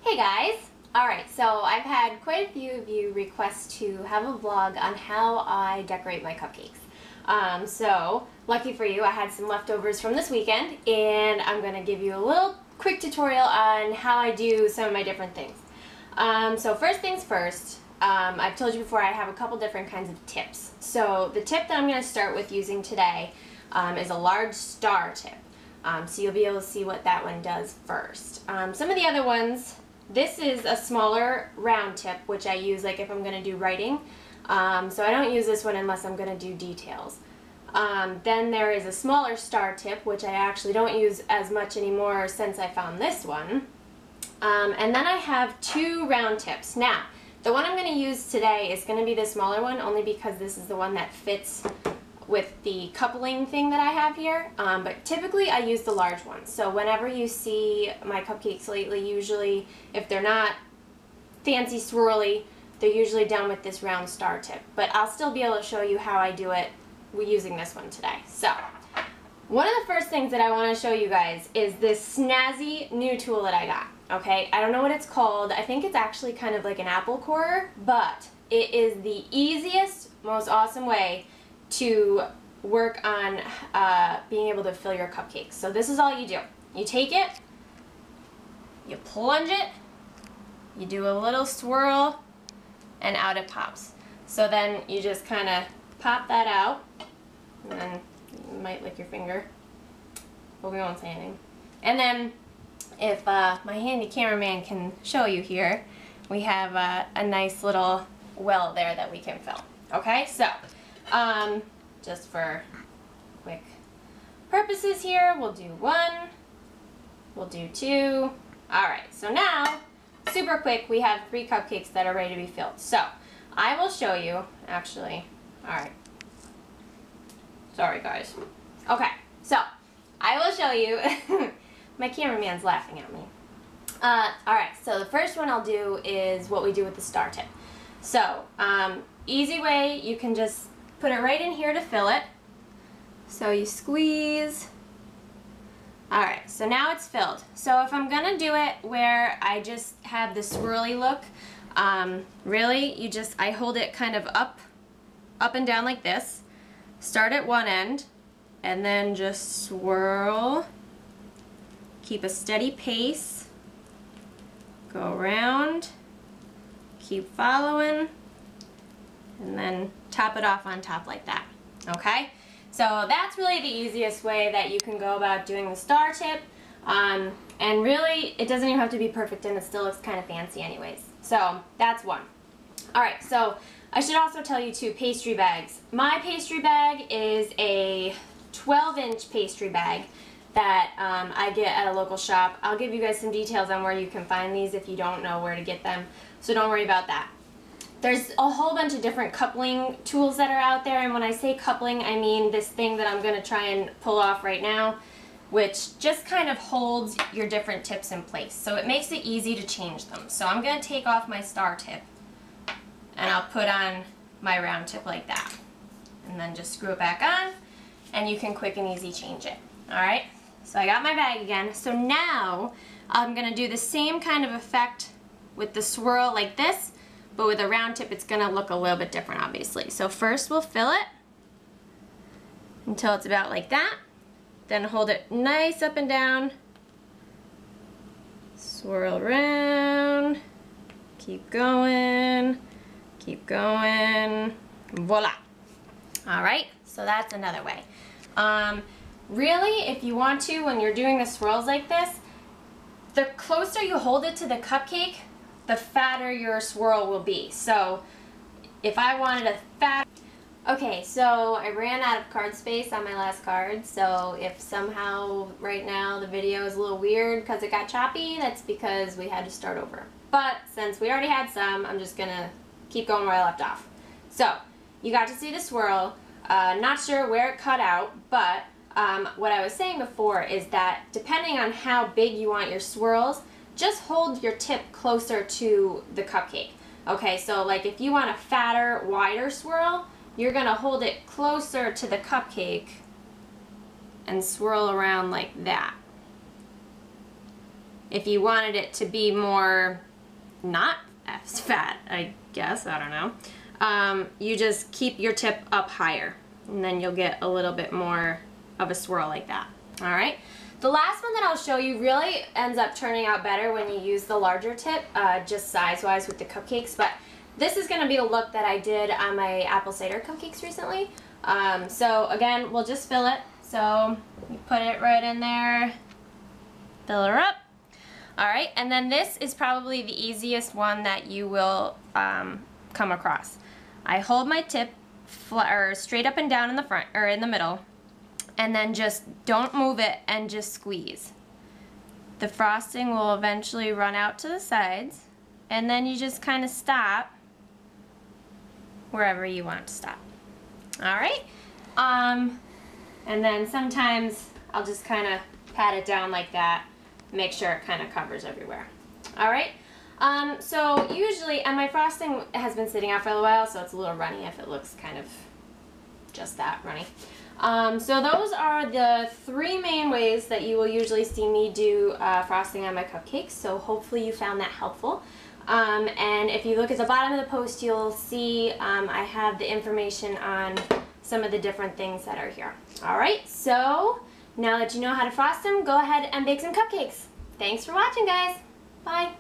Hey guys! Alright, so I've had quite a few of you request to have a vlog on how I decorate my cupcakes. So, lucky for you, I had some leftovers from this weekend, and I'm going to give you a little quick tutorial on how I do some of my different things. So first things first, I've told you before I have a couple different kinds of tips. So the tip that I'm going to start with using today is a large star tip. So you'll be able to see what that one does first. Some of the other ones, this is a smaller round tip, which I use like if I'm going to do writing. So I don't use this one unless I'm going to do details. Then there is a smaller star tip, which I actually don't use as much anymore since I found this one. And then I have two round tips. Now, the one I'm going to use today is going to be the smaller one, only because this is the one that fits with the coupling thing that I have here, but typically I use the large one. So whenever you see my cupcakes lately, usually if they're not fancy swirly, they're usually done with this round star tip. But I'll still be able to show you how I do it using this one today. So one of the first things that I want to show you guys is this snazzy new tool that I got. Okay, I don't know what it's called. I think it's actually kind of like an apple corer, but it is the easiest, most awesome way to work on being able to fill your cupcakes. So this is all you do. You take it, you plunge it, you do a little swirl, and out it pops. So then you just kind of pop that out, and then you might lick your finger, but we won't say anything. And then if my handy cameraman can show you here, we have a nice little well there that we can fill. Okay, so just for quick purposes here, we'll do one, we'll do two. Alright, so now, super quick, we have 3 cupcakes that are ready to be filled. So, I will show you, actually, alright, sorry guys. Okay, so, I will show you, my cameraman's laughing at me. Alright, so the first one I'll do is what we do with the star tip. So, easy way, you can just put it right in here to fill it. So you squeeze. Alright, so now it's filled. So if I'm gonna do it where I just have the swirly look, really, I hold it kind of up and down like this. Start at one end, and then just swirl. Keep a steady pace. Go around. Keep following. And then top it off on top like that. Okay? So that's really the easiest way that you can go about doing the star tip. And really, it doesn't even have to be perfect, and it still looks kind of fancy anyways. So that's one. Alright, so I should also tell you too, pastry bags. My pastry bag is a 12-inch pastry bag that I get at a local shop. I'll give you guys some details on where you can find these if you don't know where to get them, so don't worry about that. There's a whole bunch of different coupling tools that are out there, and when I say coupling, I mean this thing that I'm going to try and pull off right now, which just kind of holds your different tips in place. So it makes it easy to change them. So I'm going to take off my star tip, and I'll put on my round tip like that. And then just screw it back on, and you can quick and easy change it. Alright, so I got my bag again. So now I'm going to do the same kind of effect with the swirl like this, but with a round tip it's going to look a little bit different, obviously. So first we'll fill it until it's about like that. Then hold it nice up and down. Swirl around. Keep going. Keep going. Voila. Alright, so that's another way. Really, if you want to, when you're doing the swirls like this, the closer you hold it to the cupcake, the fatter your swirl will be. So if I wanted a fat... Okay, so I ran out of card space on my last card, so if somehow right now the video is a little weird because it got choppy, that's because we had to start over. But since we already had some, I'm just gonna keep going where I left off. So, you got to see the swirl. Not sure where it cut out, but what I was saying before is that depending on how big you want your swirls, just hold your tip closer to the cupcake. Okay, so like if you want a fatter, wider swirl, you're going to hold it closer to the cupcake and swirl around like that. if you wanted it to be more not as fat, I guess, I don't know, you just keep your tip up higher, and then you'll get a little bit more of a swirl like that. All right. The last one that I'll show you really ends up turning out better when you use the larger tip, just size-wise with the cupcakes, but this is going to be a look that I did on my apple cider cupcakes recently. So again, we'll just fill it. So you put it right in there, fill her up. All right, and then this is probably the easiest one that you will come across. I hold my tip straight up and down in the front, or in the middle, and then just don't move it and just squeeze. The frosting will eventually run out to the sides, and then you just kind of stop wherever you want to stop. All right, and then sometimes I'll just kind of pat it down like that, make sure it kind of covers everywhere. All right, so usually, and my frosting has been sitting out for a while, so it's a little runny if it looks kind of just that runny. So those are the 3 main ways that you will usually see me do frosting on my cupcakes, so hopefully you found that helpful. And if you look at the bottom of the post, you'll see I have the information on some of the different things that are here. Alright, so now that you know how to frost them, go ahead and bake some cupcakes. Thanks for watching, guys. Bye.